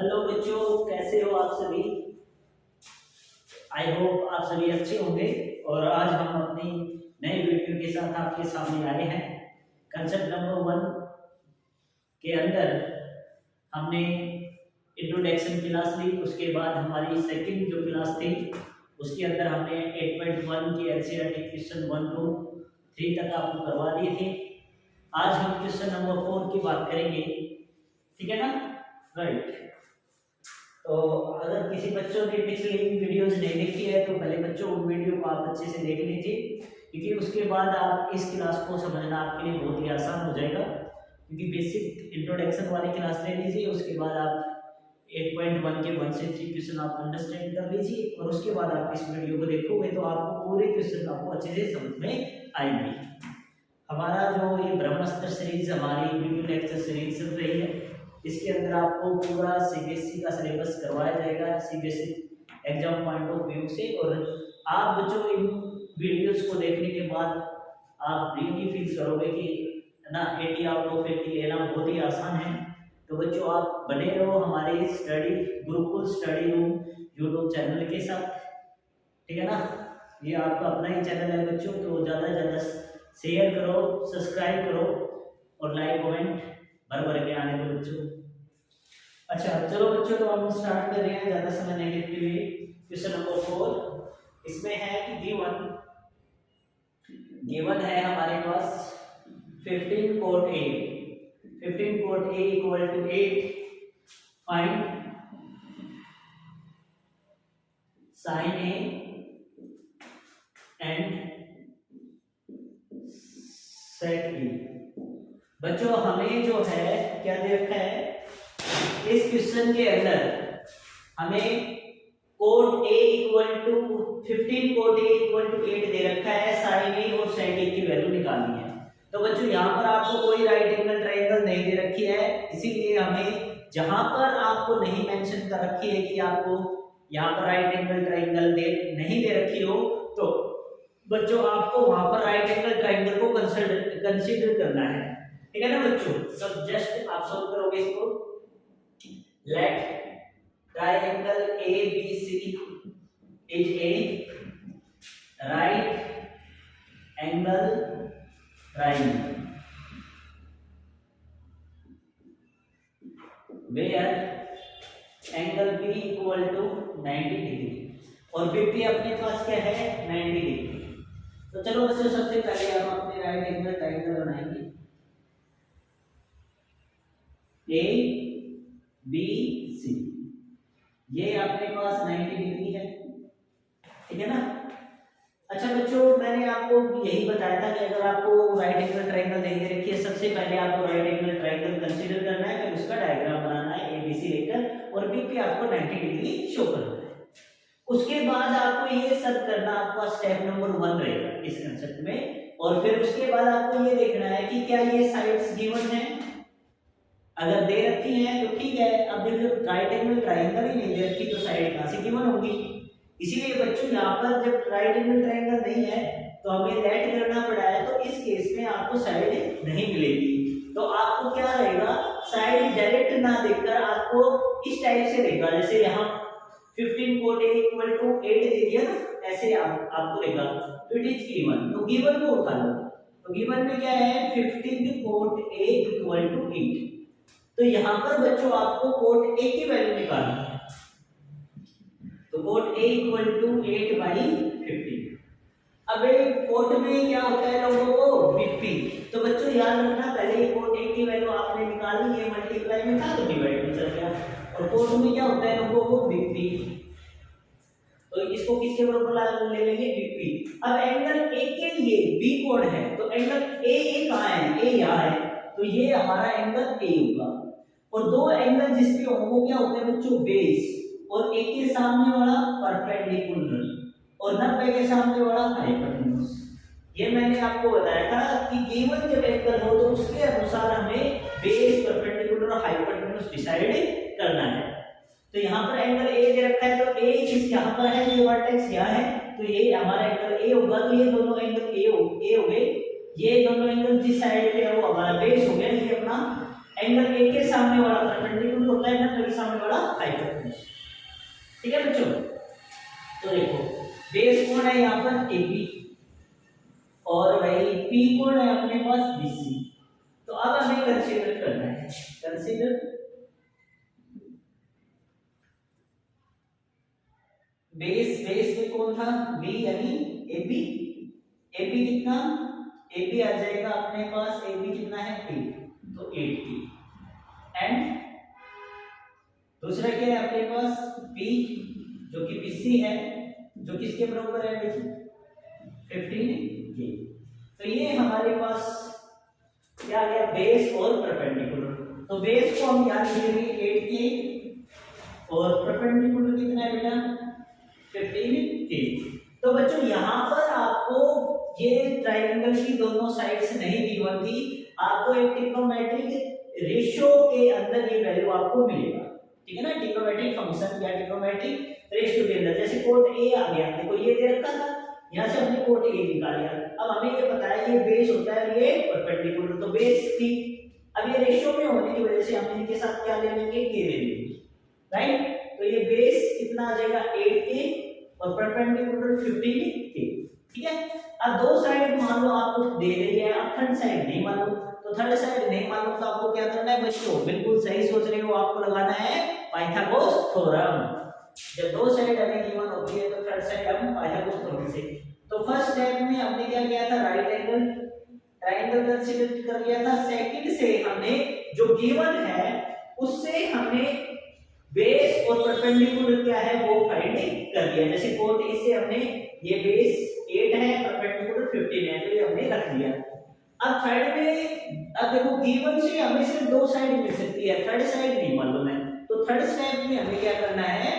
Hello बच्चों, कैसे हो आप सभी। आई होप आप सभी अच्छे होंगे। और आज हम अपनी नई वीडियो के साथ आपके सामने आए हैं। कंसेप्ट नंबर 1 के अंदर हमने इंट्रोडक्शन क्लास ली। उसके बाद हमारी सेकंड जो क्लास थी उसके अंदर हमने 8.1 के एनसीईआरटी क्वेश्चन 1 to 3 तक आपको करवा दिए थे। आज हम क्वेश्चन नंबर 4 की बात करेंगे, ठीक है ना। राइट। तो अगर किसी बच्चों ने पिछली वीडियोस नहीं देखी है तो पहले बच्चों उन वीडियो को आप अच्छे से देख लीजिए, क्योंकि उसके बाद आप इस क्लास को समझना आपके लिए बहुत ही आसान हो जाएगा। क्योंकि बेसिक इंट्रोडक्शन वाली क्लास ले लीजिए, उसके बाद आप 8.1 के 1 से 3 क्वेश्चन आप अंडरस्टैंड कर लीजिए और उसके बाद आप इस वीडियो को देखोगे तो आपको पूरे क्वेश्चन आपको अच्छे से समझ में आएंगे। हमारा जो ये ब्रह्मास्त्र सीरीज हमारी वीडियो लेक्चर सीरीज चल रही है, इसके अंदर आपको पूरा सीबीएसई का सिलेबस करवाया जाएगा CBSE exam point of view से। और आप बच्चों इन वीडियोस को देखने के बाद आप रियली फील करोगे कि ना 80 आउट ऑफ 80 लेना बहुत ही आसान है। तो बच्चों आप बने रहो हमारे study Gurukul study room YouTube channel के साथ, ठीक है ना। ये आपका अपना ही चैनल है बच्चों, तो ज़्यादा से ज़्यादा शेयर करो, सब्सक्राइब करो और लाइक कमेंट भर भर के आने दो बच्चों। अच्छा चलो बच्चों, तो हम स्टार्ट कर रहे हैं ज़्यादा समय नहीं लेते हुए। क्वेश्चन नंबर 4 इसमें है कि गिवन है हमारे पास 15 cot A equal to 8, find sin A and set B। बच्चों हमें जो है क्या दे रखा है इस क्वेश्चन के अंदर, हमें cot A equal to 15 cot A equal to 8 दे रखा है, sin A और sec A की वैल्यू निकालनी है। तो बच्चों यहाँ पर आपको कोई राइट एंगल ट्रायंगल नहीं दे रखी है, इसीलिए हमें जहां पर आपको नहीं मेंशन कर रखी है कि आपको यहाँ पर राइट एंगल ट्रायंगल नहीं दे रखी हो, तो बच्चों आपको वहां पर राइट एंगल ट्रायंगल को कंसीडर करना है, ठीक है ना बच्चों। तो जस्ट आप सॉल्व करोगे इसको। Let triangle ABC is a right angle triangle where angle B equal to 90 degree और BP अपने पास क्या है 90 डिग्री। तो चलो बच्चों सबसे पहले हम अपने राइट एंगल ट्रायंगल बनाएंगे। A B C ये अपने पास 90 डिग्री है, ठीक है ना। अच्छा बच्चों मैंने आपको यही बताया था कि अगर आपको राइट एंगल ट्रायंगल नहीं दे रखी है, सबसे पहले आपको राइट एंगल ट्रायंगल कंसीडर करना है, फिर उसका डायग्राम बनाना है ABC लेकर और BP आपको 90 डिग्री शो करना है। उसके बाद आपको ये सब करना आपका स्टेप नंबर 1 रहेगा इस कंसेप्ट में। और फिर उसके बाद आपको ये देखना है कि क्या ये साइड्स गिवन है, अगर दे रखी है तो ठीक है। अब देखो राइट एंगल ट्रायंगल ही नहीं दे रखी तो साइड कहां से गिवन होगी। इसीलिए बच्चों यहाँ पर जब राइट एंगल ट्रायंगल नहीं है तो हमें लेट करना पड़ा है, तो इस केस में आपको साइड नहीं मिलेगी। तो आपको क्या रहेगा, साइड डायरेक्ट ना देखकर आपको इस टाइप से देगा, जैसे यहाँ 15 cot A इक्वल टू 8 दे दिया ना, ऐसे आपको देगा। तो इट इज गिवन, तो गिवन को उठा लो। तो गिवन में क्या है 15 cot A इक्वल टू 8। तो यहाँ पर बच्चों आपको cot A की वैल्यू निकालनी है। तो cot A इक्वल टू 8/15। अब cot में क्या होता है लोगों को BP। तो बच्चों याद रखना पहले cot A की वैल्यू आपने निकाली, ये मल्टीप्लाई में था तो डिवाइड में चल गया। और cot में क्या होता है लोगों को BP, तो इसको किसके बराबर ले लेंगे BP। अब एंगल A के लिए B कोण है, तो एंगल A कहाँ है, A यहाँ है, तो ये हमारा एंगल A होगा। और दो एंगल जिसपे होंगे क्या होते हैं बच्चों बेस, और एक के सामने वाला परपेंडिकुलर और 90 के सामने वाला हाइपोटेन्यूज। ये मैंने आपको बताया था कि गिवन जब एंगल हो तो उसके अनुसार हमें बेस परपेंडिकुलर और हाइपोटेन्यूज डिसाइड करना है। तो यहाँ पर एंगल A दे रखा है, तो A किस यहाँ पर है, ये वर्टेक्स यहाँ है, तो ये हमारा एंगल A होगा। तो ये दोनों एंगल A हो गए, ये दोनों एंगल जिस साइड पे है वो हमारा बेस हो गया। ये अपना एंगल A के सामने वाला परपेंडिकुलर होता है ना, तो सामने वाला हाइपोटेन्यूज। ठीक है बच्चों, तो देखो बेस कौन है यहाँ पर AB और भाई P कौन है अपने पास BC। तो अब हमें कंसीडर करना है, कंसीडर बेस में कौन था B यानी AB। AB कितना, AB आ जाएगा अपने पास, AB कितना है 8, तो 8 एंड दूसरा क्या है अपने पास P जो कि BC है, जो किसके बराबर है देखिए 15 के। तो ये हमारे पास क्या आ गया बेस और परपेंडिकुलर। तो बेस को हम याद करेंगे 8 के और परपेंडिकुलर कितना है बेटा 15 के। तो बच्चों यहाँ पर आपको ये ट्रायंगल की दोनों साइड्स नहीं दी हुई थी, आपको एक ट्रिग्नोमेट्रिक रेशियो के अंदर ये वैल्यू आपको मिलेगा। ठीक है ना, ट्रिग्नोमेट्रिक फंक्शन या ट्रिग्नोमेट्रिक रेशियो के अंदर जैसे कोट A आ गया, देखो ये दे रखा था, यहाँ से हमने कोट A निकाल लिया। अब हमें ये पता है ये बेस होता है, ये परपेंडिकुलर, तो बेस थी। अब ये रेशियो में होने की वजह से हम इनके साथ क्या ले लेंगे K ले लेंगे, राइट। तो ये बेस कितना आ जाएगा 8K और परपेंडिकुलर 15K। ठीक है, अब दो साइड मान लो आपको दे रही है, अब थर्ड साइड नहीं मालूम, तो थर्ड साइड नहीं मालूम तो आपको क्या करना है बच्चों, बिल्कुल सही सोच रहे हो, आपको लगाना है पाइथागोरस थ्योरम। जब दो साइड हमें गिवन होती है तो थर्ड साइड हम पाइथागोरस थ्योरम से। तो फर्स्ट स्टेप में हमने क्या किया था, राइट एंगल ट्रायंगल कंसीडर कर लिया था। सेकंड से हमने जो गिवन है उससे हमने बेस और परपेंडिकुलर क्या है वो फाइंड कर लिया। जैसे कोट इससे हमने ये बेस 8 है, परपेंडिकुलर 15 है, तो ये हमने रख लिया। अब थर्ड में अब देखो गिवन से हमें सिर्फ दो साइड मिल सकती है, थर्ड साइड नहीं मालूम है, तो थर्ड स्टेप में हमें क्या करना है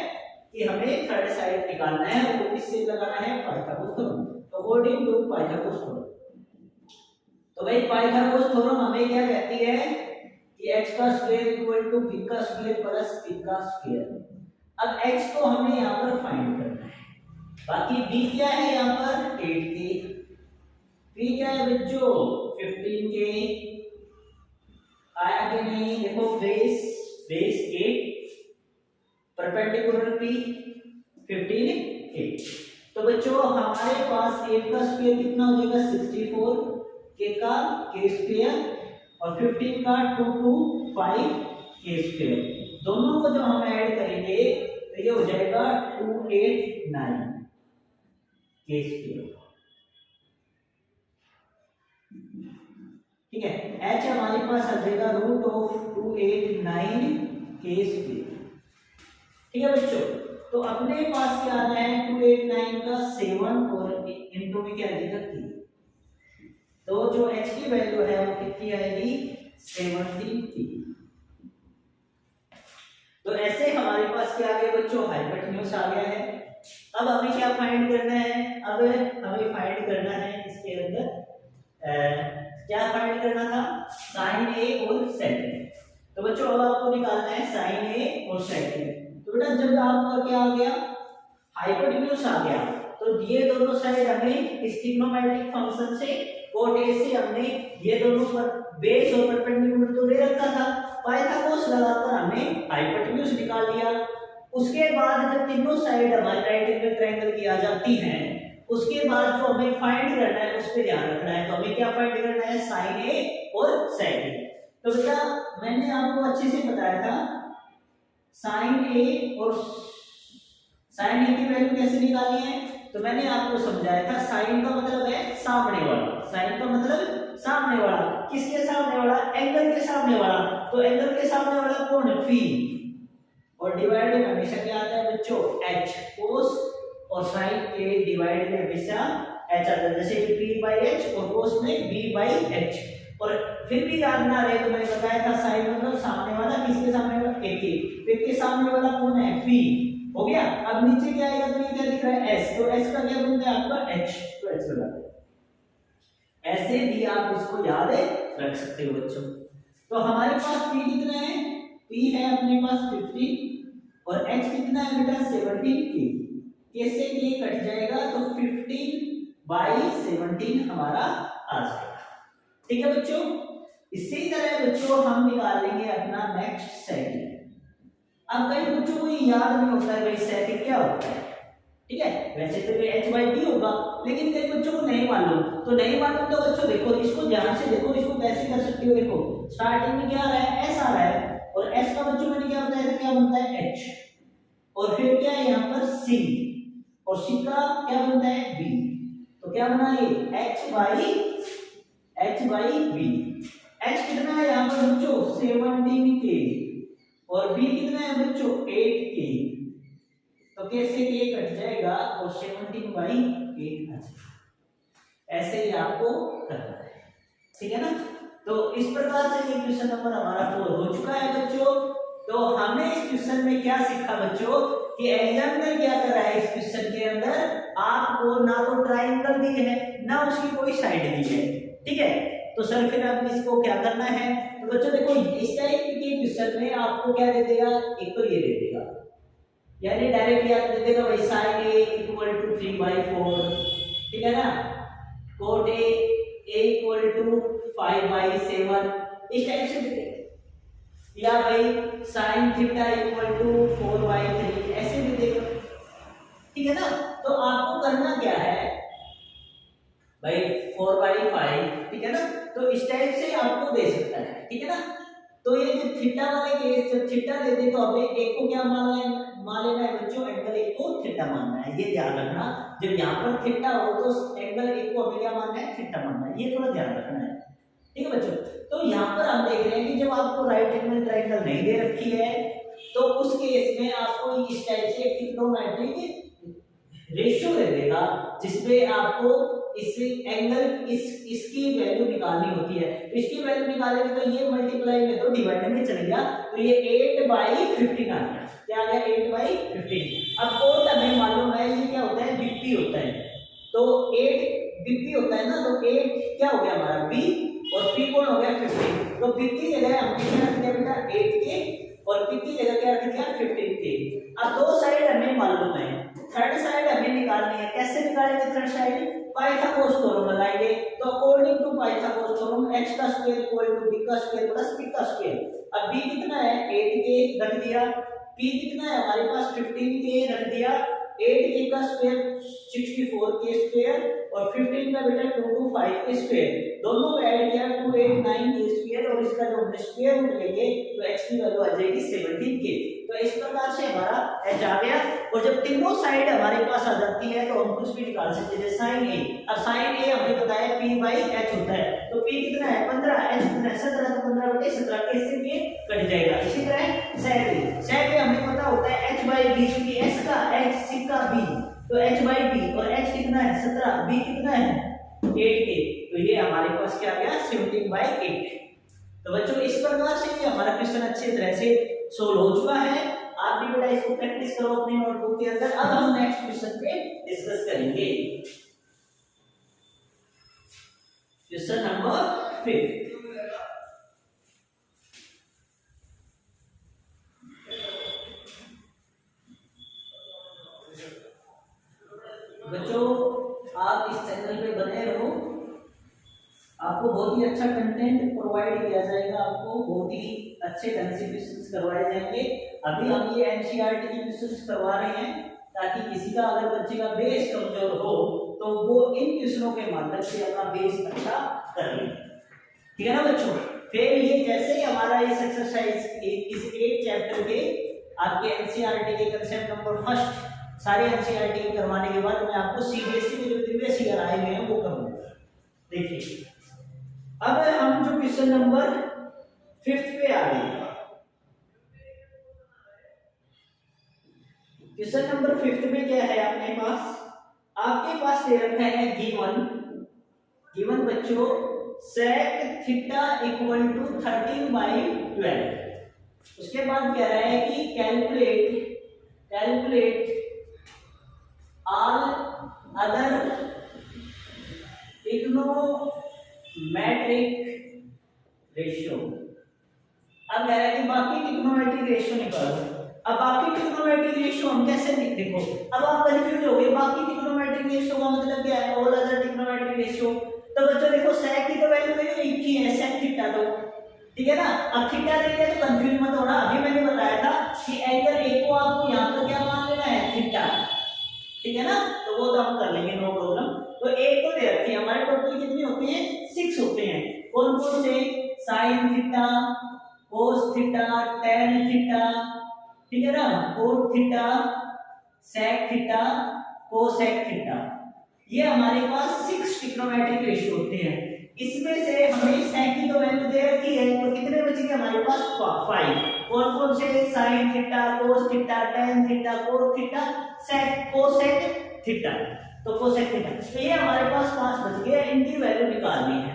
कि हमें थर्ड साइड निकालना है, और वो किससे लगाना है पाइथागोरस थ्योरम। तो अकॉर्डिंग टू पाइथागोरस थ्योरम, तो भाई पाइथागोरस थ्योरम हमें क्या कहती है कि h का स्क्वायर इक्वल टू b का स्क्वायर प्लस p का स्क्वायर। अब x को हमें यहाँ पर फाइंड करना है, बाकी b क्या है यहाँ पर 8k, p क्या है बच्चों 15k, आया कि नहीं। देखो बेस 8, परपेंडिकुलर p 15k। तो बच्चों हमारे पास 8 का स्क्वायर कितना हो जाएगा 64, k का k स्क्वायर और 15 का 2 to 5 k स्क्वायर। दोनों को जो हम ऐड करेंगे तो ये हो जाएगा 289 k स्क्वायर। ठीक है, h हमारे पास आ जाएगा √289 k स्क्वायर। ठीक है बच्चों, तो अपने पास क्या आता है 289 का 7 और इनटू में क्या आ जाएगा 3, तो जो h की वैल्यू है वो कितनी आएगी 17। तो ऐसे हमारे पास क्या आ गया बच्चों हाइपोटेन्यूज आ गया है। अब हमें क्या फाइंड करना है, अब हमें फाइंड करना है इसके अंदर क्या फाइंड करना था साइन a और सेक a। तो बच्चों अब आपको निकालना है साइन a और सेक a। तो बेटा जब आपका क्या आ गया हाइपोटेन्यूज आ गया, तो ये दोनों साइड हमें इस ट्रिग्नोमेट्रिक फंक्शन से कोट A से हमने ये दोनों पर बेस और परपेंडिकुलर तो ले रखा था, पाइथागोरस लगाकर हमने हाइपोटेन्यूज निकाल लिया। उसके बाद जब तीनों साइड हमारे राइट एंगल ट्रायंगल की आ जाती हैं, उसके बाद जो हमें फाइंड करना है उस पे ध्यान रखना है। तो हमें क्या फाइंड करना है साइन a और सेक a। तो बेटा मैंने आपको अच्छे से बताया था साइन a और साइन a की वैल्यू कैसे निकालनी है, तो मैंने आपको समझाया था साइन का मतलब है सामने वाला, साइन का मतलब सामने वाला, किसके सामने वाला एंगल के सामने वाला। तो एंगल के सामने वाला कौन है P, और डिवाइड में हमेशा क्या आता है बच्चों h, cos और sin के डिवाइड में हमेशा h आता है, जैसे कि p/h और cos में b/h। और फिर भी याद ना रहे तो मैंने बताया था sin मतलब सामने वाला, किसके सामने वाला एक के सामने वाला कौन है p, हो गया। अब नीचे क्या आएगा, तो ये क्या दिख रहा है s, तो s का क्या बनता है आपका h, तो h लगा दो। ऐसे भी आप इसको याद रख सकते हो बच्चों। तो हमारे पास p कितना है, p है अपने पास 15 और h कितना है बेटा 17k, कैसे ये कट जाएगा तो 15/17 हमारा आ जाएगा। ठीक है बच्चों, इसी तरह बच्चों हम निकाल लेंगे अपना नेक्स्ट सेकंड। अब कई बच्चों को ये याद नहीं होता है भाई सेक क्या होता है, ठीक है। वैसे तो ये h/b होगा, लेकिन कई बच्चों को नहीं मालूम, तो नहीं मालूम तो बच्चों देखो इसको ध्यान से देखो, इसको कैसे कर सकते हो। देखो स्टार्टिंग में क्या आ रहा है, s आ रहा है, और s का बच्चों मैंने क्या बताया था, क्या बनता है h, और फिर क्या है यहाँ पर c, और c का क्या बनता है b, तो क्या बना ये h/b। h कितना है यहाँ पर बच्चों 17k, और b कितना है बच्चों 8k, तो कैसे ये कट जाएगा और 17/8 आ जाएगा। ऐसे ही आपको करना है, ठीक है ना। तो इस प्रकार से ये क्वेश्चन नंबर हमारा 4 हो चुका है बच्चों। तो हमने इस क्वेश्चन में क्या सीखा बच्चों कि एग्जामिनर क्या कर रहा है इस क्वेश्चन के अंदर, आपको ना तो ट्रायंगल दी है ना उसकी कोई साइड दी है, ठीक है। तो सर फिर अब इसको क्या करना है, तो बच्चों देखो इस टाइप के क्वेश्चन में आपको क्या दे देगा, एक तो ये दे देगा, यानी डायरेक्ट याद दे देगा भाई sin a = 3/4, ठीक है ना, cot a = 5/7, इस टाइप से दे देगा, या भाई sin थीटा = 4/3 ऐसे भी देगा, ठीक है ना। तो आपको करना क्या है भाई 4/5, ठीक है ना, तो इस टाइप से आपको दे सकता है, ठीक है ना। तो ये जो थीटा वाले केस, जब थीटा दे दे तो हमें एक को क्या मान लेना है बच्चों, एंगल एक को थीटा मानना है, ये ध्यान रखना। जब यहाँ पर थीटा हो तो एंगल एक को हमें क्या मानना है, थीटा मानना है, ये थोड़ा ध्यान रखना है, ठीक है बच्चों। तो यहाँ पर हम देख रहे हैं कि जब आपको राइट एंगल ट्रायंगल नहीं दे रखी है तो उस केस में आपको इस टाइप से ट्रिग्नोमेट्रिक रेशियो दे देगा, जिसमें आपको इस एंगल इसकी वैल्यू निकालनी होती है। तो इसकी वैल्यू निकालेंगे तो ये मल्टीप्लाई में तो डिवाइड में चल गया, तो ये 8/15 आ गया, क्या आ गया 8/15। अब कोट हमें मालूम है ये क्या होता है, बीपी होता है, तो 8 बीपी होता है ना, तो 8 क्या हो गया हमारा b, और p कोण हो गया 15, तो b की जगह हमने क्या रख दिया बेटा 8k, और p की जगह क्या रख दिया 15k। अब दो साइड हमें मालूम है, थर्ड साइड हमें निकालनी है, कैसे निकालेंगे थर्ड साइड, पाइथागोरस थ्योरम लगाएंगे। तो according to Pythagoras theorem x का स्क्वायर इक्वल टू b का स्क्वायर प्लस p का स्क्वायर। अब b कितना है 8k रख दिया, p कितना है हमारे पास 15k रख दिया, 8k का स्क्वायर 64k स्क्वायर, और 15 का बेटा 225 के स्क्वायर, दोनों को ऐड किया 289 के स्क्वायर, और इसका जो हमने स्क्वायर रूट लेंगे तो x की वैल्यू आ जाएगी 17k। तो इस प्रकार से हमारा h आ गया, और जब तीनों साइड हमारे पास आ जाती है तो हम कुछ भी निकाल सकते हैं, sin a। अब sin a हमने बताया p/h होता है, तो p कितना है 15, h कितना है 17, तो 15/17 कैसे भी कट जाएगा। इसी तरह sec a हमें पता होता है h/b, क्योंकि s का h c का b, तो h/b, और h कितना है 17, b कितना है 8k, तो ये हमारे पास क्या आ गया 17/8। तो बच्चों इस प्रकार से ये हमारा क्वेश्चन अच्छी तरह से सोल्व हो चुका है। आप भी बेटा इसको प्रैक्टिस करो अपनी नोटबुक के अंदर। अब हम नेक्स्ट क्वेश्चन पे डिस्कस करेंगे, क्वेश्चन नंबर 5। बच्चों आप इस चैनल पे बने रहो, आपको बहुत ही अच्छा कंटेंट प्रोवाइड किया जाएगा, आपको बहुत ही अच्छे ढंग से क्वेश्चंस करवाए जाएंगे। अभी हम ये एनसीईआरटी के क्वेश्चंस करवा रहे हैं ताकि किसी का अगर बच्चे का बेस कमजोर हो तो वो इन क्वेश्चनों के माध्यम से अपना बेस अच्छा कर ले, ठीक है ना बच्चों। फिर ये जैसे ही हमारा इस एक्सरसाइज इस 8 चैप्टर के आपके एनसीईआरटी के कंसेप्ट नंबर फर्स्ट सारे एनसीईआरटी के करवाने के बाद मैं आपको सीबीएसई के जो प्रीवियस ईयर आए हुए हैं वो करूंगा। देखिए अब हम जो क्वेश्चन नंबर 5 पे आ गए, क्वेश्चन नंबर 5 में क्या है अपने पास, आपके पास दे रखा है गिवन बच्चों sec थीटा इक्वल टू 13/12। उसके बाद कह रहा है कि calculate all other trigonometric ratio. अब कह रहा है कि बाकी ट्रिग्नोमेट्रिक रेशियो निकालो। अब बाकी ट्रिग्नोमेट्रिक रेशियो हम कैसे देखो, अब आप कंफ्यूज हो गए, बाकी ट्रिग्नोमेट्रिक रेशियो का मतलब क्या है, ऑल अदर ट्रिग्नोमेट्रिक रेशियो। तो बच्चों देखो sec की तो वैल्यू मेरी एक ही है, sec थीटा, तो ठीक है ना। अब थीटा दे दिया तो कंफ्यूज मत होना, अभी मैंने बताया था कि एंगल ए को आपको यहाँ पर क्या मान लेना है, थीटा, ठीक है ना। तो वो तो हम कर लेंगे, नो प्रॉब्लम। तो एक तो दे रखी है हमारे, टोटल कितने होते हैं, 6 होते हैं। कौन कौन से, sine theta, cos theta, tan theta, ठीक है ना, cot theta, sec theta, cosec theta, ये हमारे पास 6 ट्रिग्नोमेट्रिक रेशियो होते हैं। इसमें से हमें सेक की तो वैल्यू दे रखी है, तो कितने बचेंगे हमारे पास, 5। कौन कौन से, sine theta, cos theta, tan theta, cot theta, sec, cosec theta. तो कोसेक थीटा, तो ये हमारे पास 5 बच गए, इनकी वैल्यू निकालनी है,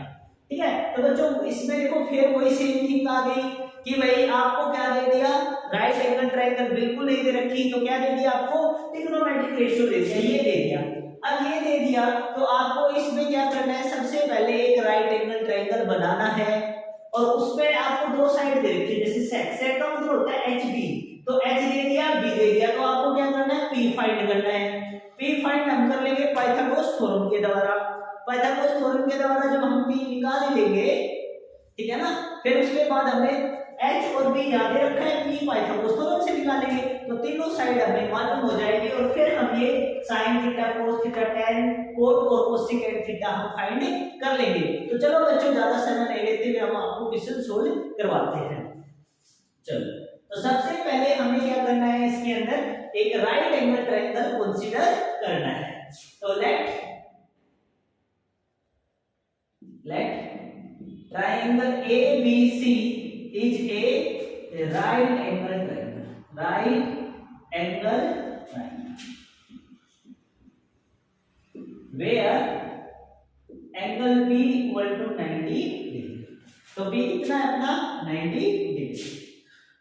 ठीक है। तो बच्चों इसमें देखो फिर वही सेम थिंग आ गई कि भाई आपको क्या दे दिया, राइट एंगल ट्रायंगल बिल्कुल नहीं दे रखी, तो क्या दे दिया आपको, ट्रिग्नोमेट्रिक रेशियो दे दिया, ये दे दिया। अब ये दे दिया तो आपको इसमें क्या करना है, सबसे पहले एक राइट एंगल ट्रायंगल बनाना है, और उसमें आपको दो साइड दे रखी है, जैसे सेक, सेक का मतलब होता है एच बी, तो एच दे दिया, बी दे दिया, तो आपको क्या करना है, पी फाइंड करना है। पी फाइंड हम कर लेंगे पाइथागोरस थ्योरम के द्वारा। पाइथागोरस थ्योरम के द्वारा जब हम पी निकाल लेंगे, ठीक है ना, फिर उसके बाद हमें h और b याद रखा है, p पाइथागोरस थ्योरम से निकालेंगे, तो तीनों साइड हमें मालूम हो जाएगी, और फिर हम ये sin theta, cos theta, tan, cot और cosecant थीटा हम फाइंड कर लेंगे। तो चलो बच्चों ज्यादा समय नहीं लेते हुए हम आपको क्वेश्चन सोल्व करवाते हैं। चलो, तो सबसे पहले हमें क्या करना है, इसके अंदर एक राइट एंगल ट्रायंगल कंसीडर करना है। तो late triangle ABC is a right angle triangle. Right angle triangle. Where angle B equal to 90 degree. तो B कितना है अपना, 90 डिग्री।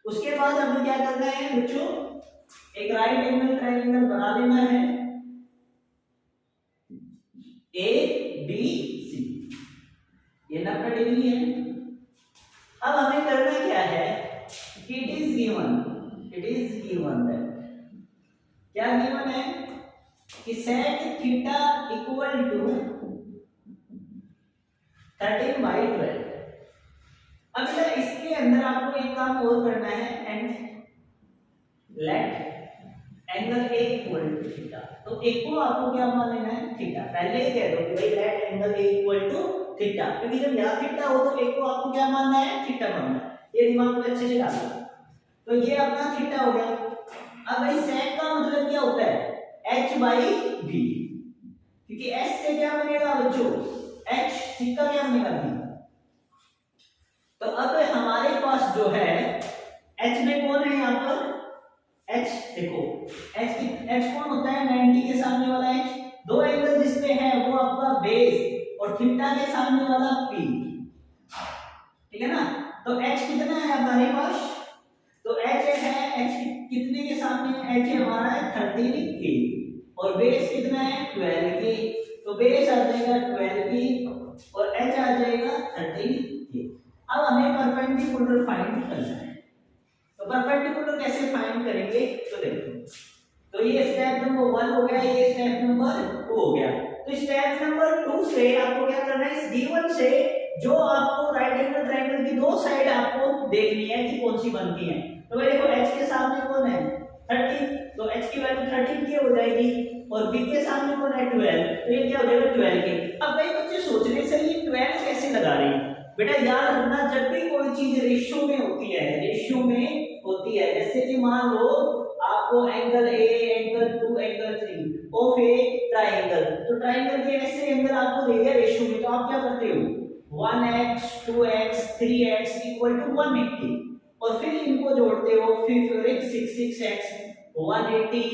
उसके बाद हमें क्या करना है बच्चों, एक राइट एंगल ट्रायंगल बना लेना है, ABC, ये 90 डिग्री है। अब हमें करना क्या है, इट इज गिवन दैट, क्या गिवन है कि सेक थीटा इक्वल टू 13/12। अब इसके अंदर आपको एक काम और करना है, and let angle A equal to theta. तो एक को आपको क्या मान लेना है, थीटा। पहले ही कह दो कि भाई let angle A equal to theta, क्योंकि जब यहाँ थीटा हो तो एक को आपको क्या मानना है, थीटा मानना है। ये दिमाग में अच्छे से डालो। तो ये अपना थीटा हो गया। अब भाई सेक का मतलब क्या होता है, h/v, क्योंकि s से क्या बनेगा बच्चों, h, सेक का क्या बनेगा, v। तो अब हमारे पास जो है h में कौन है यहाँ पर, h देखो, h कौन होता है, 90 के सामने वाला h। दो एंगल जिसमें है वो आपका बेस और थीटा के सामने वाला p, ठीक है ना। तो h कितना है हमारे पास, तो h है, h कितने के सामने, h हमारा है 13 के, और बेस कितना है 12 के, तो बेस आ जाएगा 12 के और h आ जाएगा 13 के। अब हमें परपेंडिकुलर फाइंड करना है। तो परपेंडिकुलर कैसे फाइंड करेंगे, तो देखो, तो ये स्टेप नंबर 1 हो गया, ये स्टेप नंबर 2 हो गया। तो स्टेप नंबर 2 से आपको क्या करना है, इस गिवन से जो आपको राइट एंगल ट्रायंगल की दो साइड आपको देखनी है कि कौन सी बनती है। तो भाई देखो h के सामने कौन है 13, तो h की वैल्यू 13 की हो जाएगी, और b के सामने कौन है 12, तो ये क्या हो जाएगा 12 के। अब भाई बच्चे सोच रहे सर ये 12 कैसे लगा रहे हैं, बेटा याद रखना जब भी कोई चीज रेशियो में होती है, रेशियो में होती है, जैसे कि मान लो आपको angle A, angle 2, angle 3 of A triangle, तो ट्रायंगल के ऐसे एंगल आपको दे दिया रेशियो में, तो आप क्या करते हो 1x 2x 3x equal to 180, और फिर इनको जोड़ते हो, फिर 6x 180,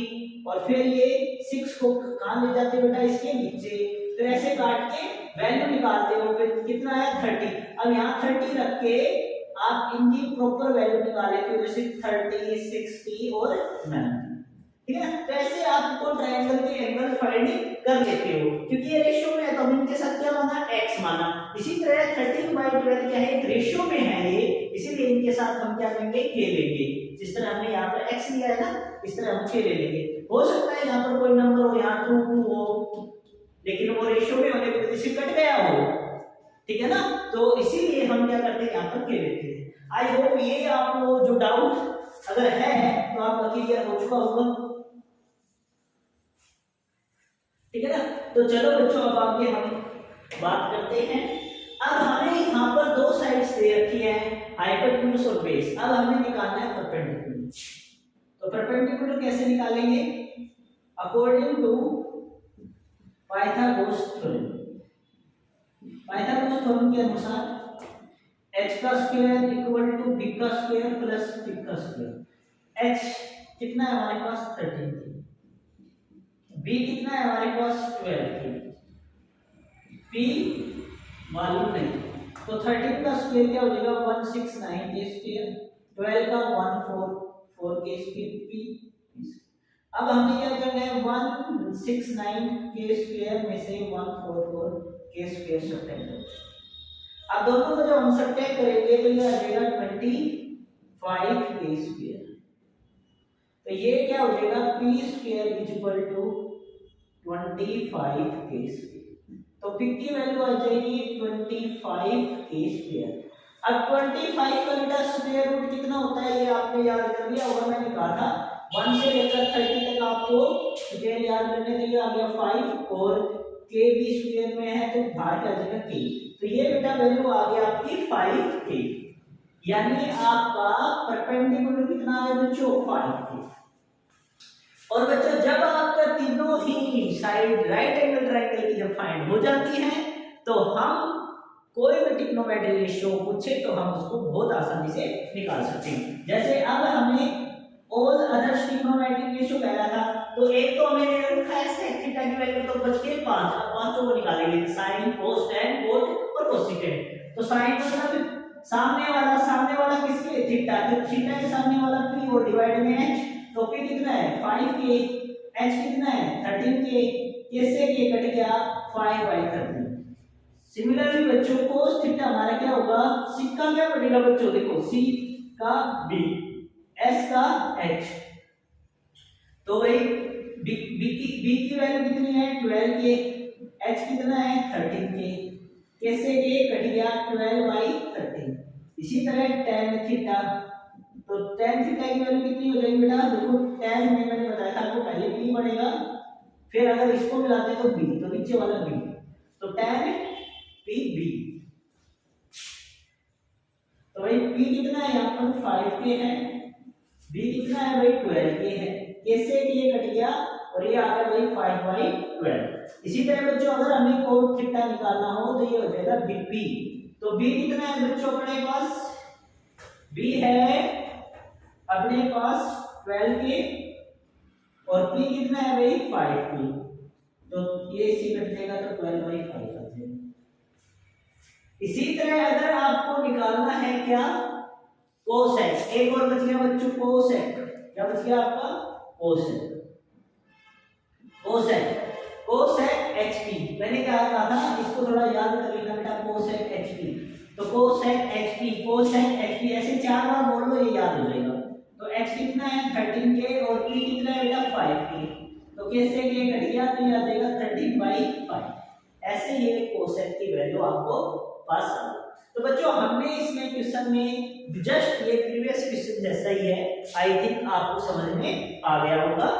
और फिर ये 6 को कहां ले जाते हो बेटा, इसके नीचे, फिर ऐसे काट के वैल्यू निकालते हो, फिर कितना है 30। अब यहाँ 30 रख के आप इनकी प्रॉपर वैल्यू निकाल लेते हो, जैसे 30 60 और 90, ठीक है। तो ऐसे आपको ट्रायंगल के एंगल फाइंड कर लेते हो, क्योंकि ये रेशियो में है तो हम इनके साथ क्या माना, x माना। इसी तरह 13/12 क्या है, रेशियो में है ये, इसीलिए इनके साथ हम क्या करेंगे, k लेंगे। जिस तरह हमने यहाँ पर x लिया है ना, इस तरह हम k ले लेंगे। हो सकता है यहाँ पर कोई नंबर हो, यहाँ 2 हो, लेकिन वो रेशियो में होने की वजह से कट गया हो, ठीक है ना। तो इसीलिए हम क्या करते हैं, यहाँ पर के लेते हैं। आई होप ये आपको जो डाउट अगर है तो आपका क्लियर हो चुका होगा, ठीक है ना। तो चलो बच्चों अब आगे हम बात करते हैं। अब हमें यहाँ पर दो साइड्स दे रखी है, हाइपोटेन्यूज और बेस। अब हमें निकालना है परपेंडिकुलर। तो परपेंडिकुलर कैसे निकालेंगे, according to Pythagoras theorem. Pythagoras theorem के अनुसार h का स्क्वायर इक्वल टू b का स्क्वायर प्लस p का स्क्वायर। h कितना है हमारे पास 13 थी, b कितना है हमारे पास 12 थी, p मालूम नहीं, तो 13 का स्क्वायर क्या हो जाएगा 169 के स्क्वायर, 12 का 144 के स्क्वायर p। अब हमने क्या करना है 169 के स्क्वायर में से 144 के स्क्वायर सब्ट्रैक्ट करें। अब दोनों को जब हम सब्ट्रैक्ट करेंगे तो ये आ जाएगा 25 के स्क्वायर। तो ये क्या हो जाएगा p square is equal to 25 के स्क्वायर। तो p की वैल्यू आ जाएगी 25 के स्क्वायर। अब 25 का बेटा स्क्वायर रूट कितना होता है ये आपने याद कर लिया होगा, मैंने कहा था 1 से लेकर 30 तक आपको स्क्वायर याद करने के लिए आ गया 5 और k भी स्क्वायर में है तो बाहर आ जाएगा k। तो ये बेटा वैल्यू आ गया आपकी 5k, यानी आपका परपेंडिकुलर कितना आ गया बच्चों 5k। और बच्चों जब आपका तीनों ही साइड राइट एंगल ट्रायंगल की जब फाइंड हो जाती हैं तो हम कोई भी ट्रिग्नोमेट्रिक रेशियो पूछे तो हम उसको बहुत आसानी से निकाल सकते हैं। जैसे अब हमें ऑल अदर ट्रिग्नोमेट्रिक रेशियो कहना था, तो एक तो हमें दे रखा है sec थीटा की वैल्यू तो बच गए 5, अब पांचों को निकालेंगे sin cos tan cot और cosecant। तो sin मतलब सामने वाला किसके थीटा, तो थीटा के सामने वाला p और डिवाइड में h, तो p कितना है 5k, h कितना है 13k, कैसे k कट गया 5/13। सिमिलरली बच्चों cos थीटा हमारा क्या होगा, sec का क्या बनेगा बच्चों, देखो c का b s का h, तो भाई b की वैल्यू कितनी है 12k, h कितना है 13k, कैसे k कट गया 12/13। इसी तरह tan थीटा, तो tan थीटा की वैल्यू कितनी हो जाएगी बेटा, देखो tan में मैंने बताया था आपको पहले p बनेगा, फिर अगर इसको मिलाते तो b, तो नीचे वाला b, तो tan pb। तो भाई p कितना है यहाँ पर 5k है, b कितना है भाई 12k है, कैसे ये कट गया और ये आ गया भाई 5/12। इसी तरह बच्चों अगर हमें cot थीटा निकालना हो तो ये हो जाएगा bp। तो b कितना है बच्चों अपने पास, b है अपने पास 12k और p कितना है भाई 5k, तो ये इसी कट जाएगा तो 12/5 आ जाएगा। इसी तरह अगर आपको निकालना है क्या कोसेक, एक और बच गया बच्चों कोसेक, क्या बच गया आपका कोसेक, कोसेक hp। मैंने क्या कहा था इसको थोड़ा याद कर लेना बेटा, कोसेक hp। तो कोसेक hp ऐसे 4 बार बोल लो ये याद हो जाएगा। तो h कितना है 13k और p कितना है बेटा 5k, तो कैसे k कट गया तो ये आ जाएगा 13/5। ऐसे ये कोसेक की वैल्यू आपको पास आ गई। तो बच्चों हमने इसमें क्वेश्चन में जस्ट ये प्रीवियस क्वेश्चन जैसा ही है, आई थिंक आपको समझ में आ गया होगा।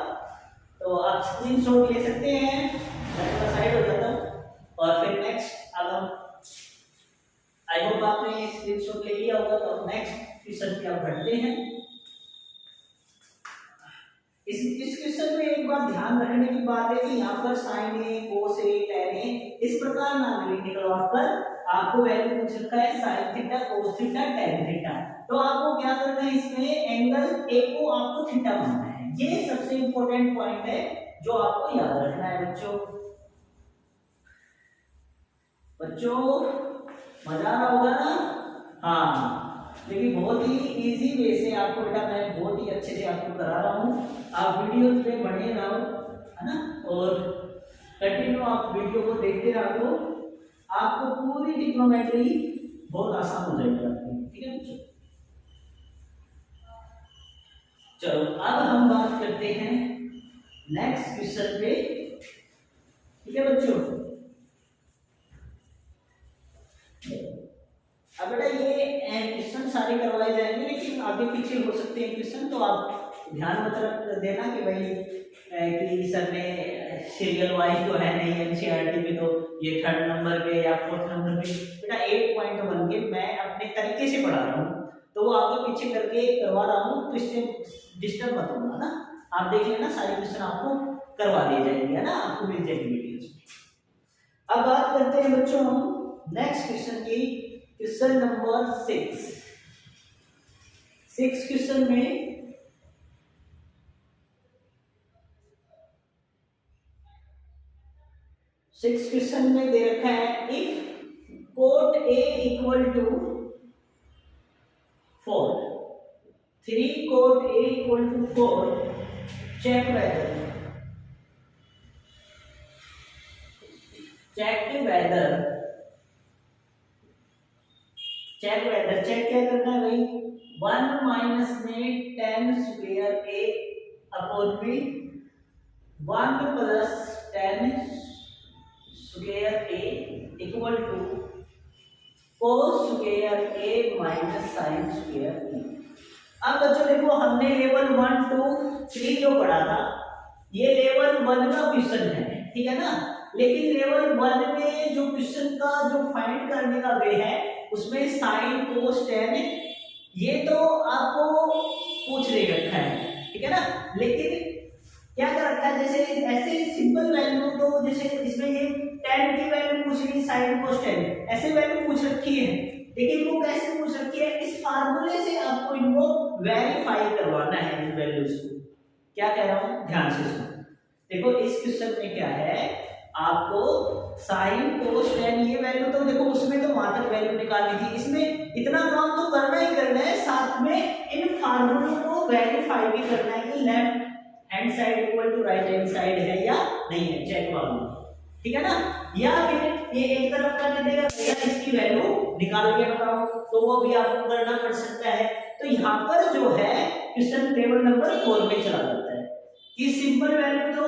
तो आप स्क्रीनशॉट ले सकते हैं, मैं थोड़ा साइड हो जाता हूं और फिर नेक्स्ट अब हम आई होप आपने स्क्रीनशॉट ले लिया होगा। तो नेक्स्ट क्वेश्चन की आप बढ़ते हैं। इस क्वेश्चन में एक बात ध्यान रखने की बात है कि यहाँ पर sin a cos a tan a इस प्रकार नाम निकलवा कर आपको वैल्यू पूछ रखा है sin theta cos theta tan theta. तो आपको क्या करना है, इसमें एंगल a को आपको थीटा बनाना है, ये सबसे इंपॉर्टेंट पॉइंट है जो आपको याद रखना है बच्चों। मजा आ रहा होगा ना, हाँ, लेकिन बहुत ही इजी वे से आपको बेटा मैं बहुत ही अच्छे से आपको करा रहा हूँ, आप वीडियोस में बने रहो है ना, और कंटिन्यू आप वीडियो को देखते रहो, आपको पूरी ट्रिग्नोमेट्री बहुत आसान हो जाएगी आपकी, ठीक है बच्चों। चलो अब हम बात करते हैं नेक्स्ट क्वेश्चन पे, ठीक है बच्चों। अब बेटा ये क्वेश्चन सारे करवाए जाएंगे, लेकिन आगे पीछे हो सकते हैं क्वेश्चन, तो आप ध्यान मत रख देना कि भाई कि सर ने सीरियल वाइज तो है नहीं एनसीईआरटी में, तो ये 3rd नंबर पे या 4th नंबर पे। बेटा 8.1 के मैं अपने तरीके से पढ़ा रहा हूँ, तो वो आगे पीछे करके करवा रहा हूँ, तो इससे डिस्टर्ब मत होगा ना। आप देख लेना सारे क्वेश्चन आपको करवा दिए जाएंगे, है ना, आपको मिल जाएगी वीडियोस। अब बात करते हैं बच्चों हम नेक्स्ट क्वेश्चन की, क्वेश्चन नंबर 6। 6 क्वेश्चन में दे रखा है if cot A equal to 4, 3 cot A equal to 4, check whether check क्या करना है भाई, 1 माइनस में 10 square A upon B, 1 plus 10 square A equal to 4 square A minus sine square B। अब बच्चों देखो हमने लेवल 1 2 3 जो पढ़ा था, ये लेवल 1 का क्वेश्चन है, ठीक है ना। लेकिन लेवल 1 में जो क्वेश्चन का जो फाइंड करने का वे है, उसमें साइन कोस tan ये तो आपको पूछ ले रखा है, ठीक है ना। लेकिन क्या कर रखा है, जैसे ऐसे सिंपल वैल्यू, तो जैसे इसमें ये tan की वैल्यू पूछ रही, साइन कोस tan ऐसे वैल्यू पूछ रखी है, लेकिन वो कैसे पूछ रखी है, इस फार्मूले से आपको इनको वेरीफाई करवाना है इन वैल्यूज को। क्या कह रहा हूं, ध्यान से सुनो। देखो इस क्वेश्चन में क्या है, आपको साइन कोस tan ये वैल्यू तो देखो उसमें तो वहां तक वैल्यू निकालनी थी, इसमें इतना काम तो करना ही करना है, साथ में इन फार्मूलों को वेरीफाई भी करना है कि left hand side equal to right hand side है या नहीं है, चेक वालों, ठीक है ना। या फिर ये एक तरफ कर देगा भैया इसकी वैल्यू निकाल के बताओ, तो वो भी आपको करना पड़ सकता है। तो यहाँ पर जो है क्वेश्चन टेबल नंबर 4 में चला जाता है कि सिंपल वैल्यू तो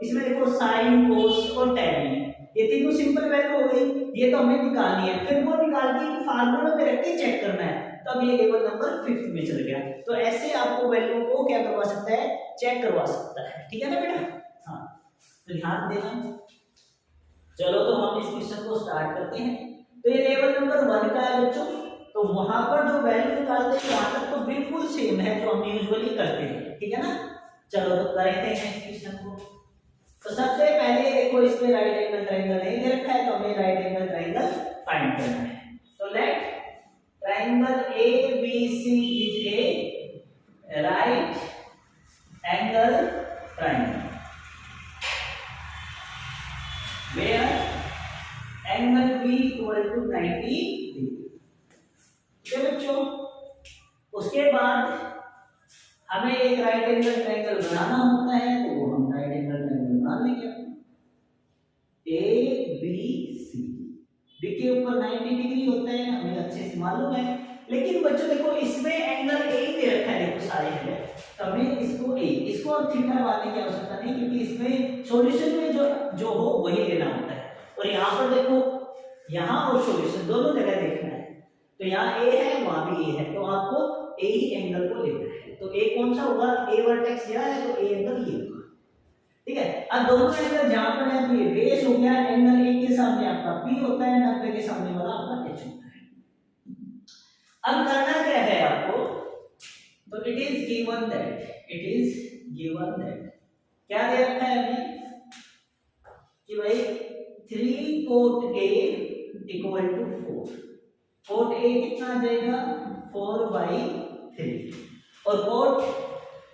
इसमें देखो साइन कोस और tan है, ये तीनों सिंपल वैल्यू हो गई, ये तो हमें निकालनी है, फिर वो निकाल के फार्मूला पे रख के चेक करना है, तब ये लेवल नंबर 5th में चल गया। तो ऐसे आपको वैल्यू को क्या करवा सकता है, चेक करवा सकता है, ठीक है ना बेटा। हाँ तो ध्यान देना। चलो तो हम इस क्वेश्चन को स्टार्ट करते हैं। तो ये लेवल नंबर 1 का है बच्चों, तो वहां पर जो वैल्यू निकालते हैं वहां तक तो बिल्कुल सेम है जो हम यूजुअली करते हैं, ठीक है ना। चलो तो करते हैं इस क्वेश्चन को। तो सबसे पहले देखो इसमें राइट एंगल ट्रायंगल नहीं दे रखा है, तो हमें राइट एंगल ट्रायंगल फाइंड करना है। तो let triangle ABC is a right angle triangle where angle B equal to 90 degree। ठीक है बच्चों, उसके बाद हमें एक राइट एंगल ट्रायंगल बनाना होता है, तो वो हम राइट एंगल ट्रायंगल बना लेंगे। ABC B के ऊपर 90 डिग्री होता है, हमें अच्छे से मालूम है। लेकिन बच्चों देखो इसमें एंगल A दे रखा है, देखो सारे है, तो हमें इसको अब थीटा लगाने की आवश्यकता नहीं, क्योंकि इसमें सॉल्यूशन में जो हो वही लेना होता है। और यहाँ पर देखो, यहाँ और सॉल्यूशन दोनों जगह देखना है, तो यहाँ A है वहां भी A है, तो आपको A ही एंगल को लेना है। तो A कौन सा होगा, A वर्टेक्स यहाँ है, तो A एंगल ये होगा, ठीक है। अब दोनों एंगल जहां पर है, तो ये बेस हो गया, एंगल A के सामने आपका P होता है, 90 के सामने वाला आपका H होता है। अब करना क्या है आपको, तो इट इज गिवन दैट क्या दे रखा है अभी कि भाई 3 cot A equal to 4, cot A कितना आ जाएगा 4/3, और कोट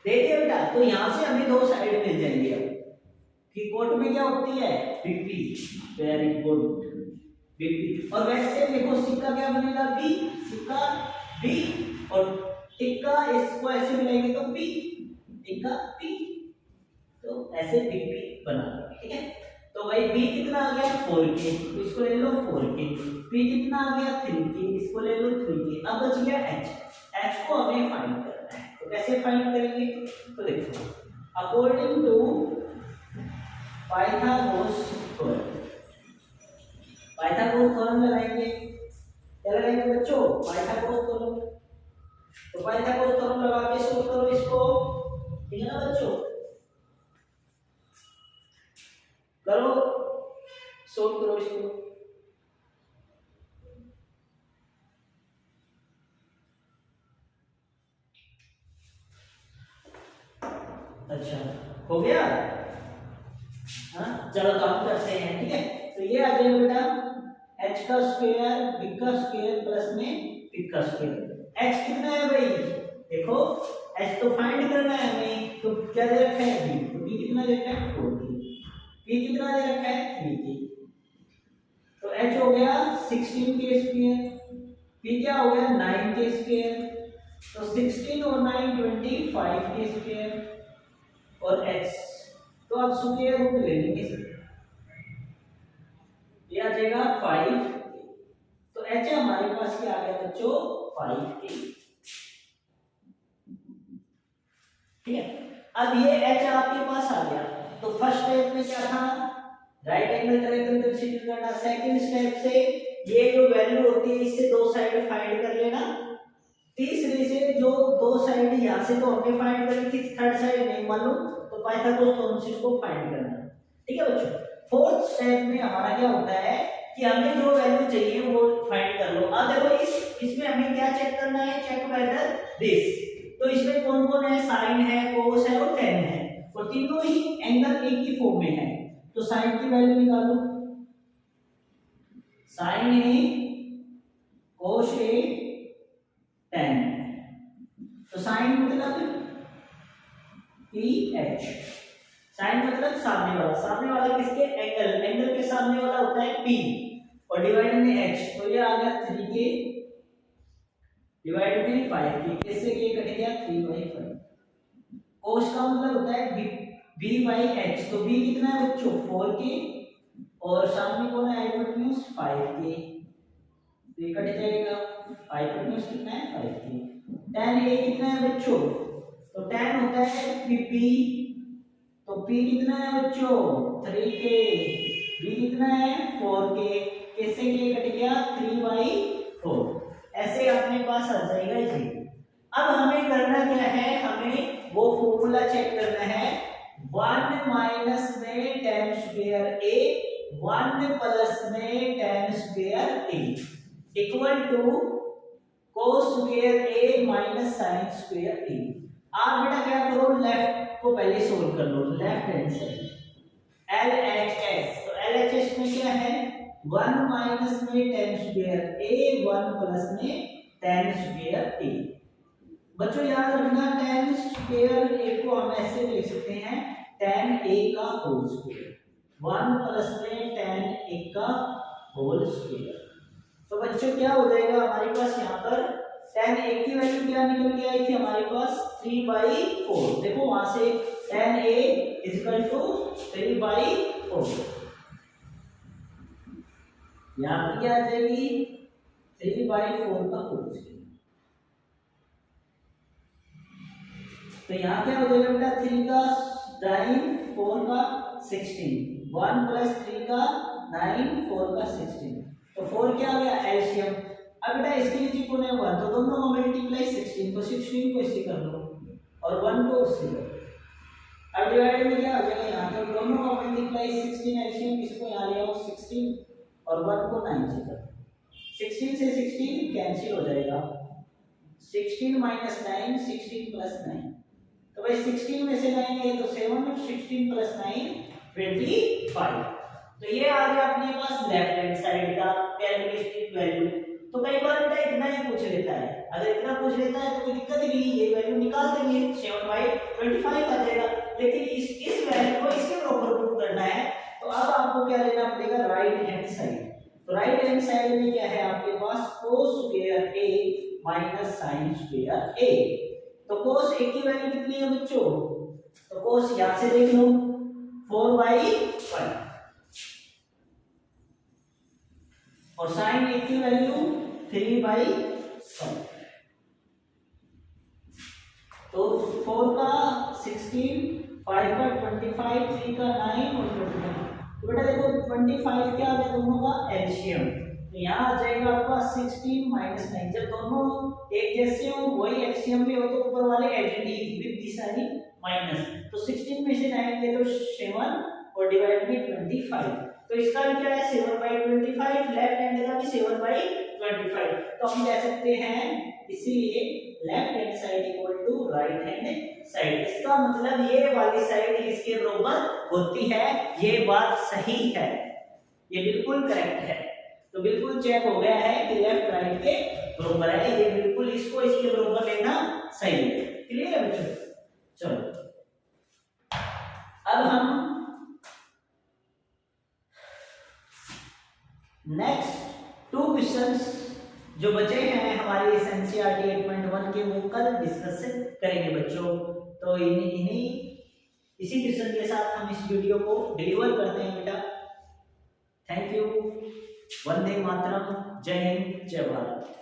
देखिए बेटा, तो यहां से हमें दो साइड मिल जाएंगे अब कि कोट में क्या होती है BP, वेरी गुड BP। और वैसे देखो सिक्का क्या बनेगा B, सिक्का B, और टिक्का इसको ऐसे मिलाएंगे तो P, टिक्का P, तो ऐसे BP बना देंगे, ठीक है। तो भाई B कितना आ गया 4K, तो इसको ले लो 4K, P कितना आ गया 3K, इसको ले लो 3K। अब बच गया H को हमें फाइंड करना है, तो कैसे फाइंड करेंगे, तो देखो अकॉर्डिंग टू पाइथागोरस थ्योरम लगाएंगे, क्या लगाएंगे बच्चों पाइथागोरस थ्योरम, तो पाइथागोरस थ्योरम लगा के सोल्व करो इसको, ठीक है ना बच्चों, करो सोल्व करो इसको। अच्छा हो गया, हाँ चलो तो हम करते हैं, ठीक है। तो ये आ जाएगा बेटा h का स्क्वायर b का स्क्वायर प्लस में p का स्क्वायर। h कितना है भाई, देखो h तो फाइंड करना है हमें, तो क्या दे रखा है b, तो b कितना दे रखा है 4k, p कितना दे रखा है 3k, तो h हो गया 16k स्क्वायर, p क्या हो गया 9k स्क्वायर, तो 16 और 9 25k स्क्वायर, और h तो अब स्क्वायर रूट ले लेंगे, ये आ जाएगा 5, तो h हमारे पास क्या आ गया बच्चों 5k, ठीक है। अब ये h आपके पास आ गया, तो फर्स्ट स्टेप में क्या था, राइट एंगल ट्रायंगल कंसीडर करना, सेकंड स्टेप से ये जो वैल्यू होती है इससे दो साइड फाइंड कर लेना, तीसरे से जो दो साइड यहां से तो हमने फाइंड करी थी, थर्ड साइड नहीं मालूम, तो पाइथागोरस थ्योरम से इसको फाइंड करना, ठीक है बच्चों। फोर्थ स्टेप में हमारा क्या होता है कि हमें जो वैल्यू चाहिए वो फाइंड कर लो। अब देखो इसमें हमें क्या चेक करना है, चेक वेदर दिस, तो इसमें कौन कौन है, साइन है, कोस है और टेन है, और तीनों ही एंगल एक ही फॉर्म में है, तो साइन की वैल्यू निकालो, साइन ए कोस ए टेन, तो साइन मतलब पी एच, साइन मतलब सामने वाला किसके, एंगल, एंगल के सामने वाला होता है p, और डिवाइड में h, तो ये आ गया 3k डिवाइड में 5k, इससे ये कट गया 3/5, कोस का मतलब होता है b/h, तो b कितना है बच्चों 4k, और सामने कौन है हाइपोटेन्यूज 5k, तो ये कट जाएगा, हाइपोटेन्यूज कितना है 5k, tan a कितना है बच्चों, तो tan होता है pp, तो p कितना है बच्चों 3k, b कितना है 4k, कैसे के कट गया 3/4, ऐसे अपने पास आ जाएगा जी। अब हमें करना क्या है, हमें वो फॉर्मूला चेक करना है, 1 माइनस में tan स्क्वायर a, 1 प्लस में tan square a equal to cos square a minus sin square a। आप बेटा क्या करो, लेफ्ट को पहले सोल्व कर लो, लेफ्ट हैंड साइड LHS, तो LHS में क्या है 1 माइनस में tan स्क्वायर a, 1 प्लस में tan स्क्वायर a। बच्चों याद रखना tan स्क्वायर a को हम ऐसे लिख सकते हैं tan a का होल स्क्वायर, 1 प्लस में tan a का होल स्क्वायर, तो बच्चों क्या हो जाएगा हमारे पास यहाँ पर tan a की वैल्यू क्या निकल के आई थी हमारे पास 3/4, देखो वहां से tan a इक्वल टू 3/4, यहाँ पर क्या आ जाएगी 3/4 का होल स्क्वायर, तो यहाँ क्या हो जाएगा बेटा 3 का 9, 4 का 16, 1 प्लस 3 का 9, 4 का 16, तो 4 क्या आ गया एलसीएम। अब बेटा इसके नीचे कौन है 1, तो दोनों को मल्टीप्लाई 16, तो 16 को इससे कर लो और 1 को उससे कर लो। अब डिवाइड में क्या हो जाएगा, यहाँ पर दोनों को मल्टीप्लाई 16 एलसीएम, इसको यहाँ ले आओ 16 और 1 को 9 से कर, 16 से 16 कैंसिल हो जाएगा, 16 माइनस 9, 16 प्लस 9, तो भाई 16 में से 9 गए तो 7, 16 प्लस 9 25, तो ये आ गया अपने पास लेफ्ट हैंड साइड का कैरेक्टरिस्टिक वैल्यू। तो कई बार बेटा इतना ही पूछ लेता है, अगर इतना पूछ लेता है तो कोई दिक्कत नहीं, ये वैल्यू निकाल देंगे 7/25 आ जाएगा, लेकिन इस वैल्यू को इसके बराबर प्रूव करना है, तो अब आपको क्या लेना पड़ेगा राइट हैंड साइड, तो राइट हैंड साइड में क्या है आपके पास cos square a minus sin square a, तो cos a की वैल्यू कितनी है बच्चों, तो cos यहां से देख लो 4/5, और sin a की वैल्यू 3/5, तो 4 का 16, 5 का 25, 3 का 9 और 25, तो बेटा देखो 25 क्या आ गया दोनों का एलसीएम, तो यहाँ आ जाएगा आपका 16 माइनस 9। जब दोनों एक जैसे हो वही एलसीएम में हो तो ऊपर वाले additive with this sign minus. तो 16 में से 9 गए तो 7 और डिवाइड में 25। तो इसका भी क्या है 7/25, लेफ्ट हैंड का भी 7/25। तो हम कह सकते हैं इसीलिए left hand side equal to right hand side. इसका मतलब ये वाली साइड इसके बराबर होती है, ये बात सही है, ये बिल्कुल करेक्ट है। तो बिल्कुल चेक हो गया है कि लेफ्ट राइट के बराबर है, ये बिल्कुल इसको इसके बराबर लेना सही है। क्लियर है बच्चों? चलो अब हम नेक्स्ट 2 क्वेश्चंस जो बचे हैं हमारे इस एनसीईआरटी 8.1 के वो कल डिस्कस करेंगे बच्चों। तो इन्हीं इसी क्वेश्चन के साथ हम इस वीडियो को डिलीवर करते हैं बेटा। Thank you. वंदे मातरम। जय हिंद, जय भारत।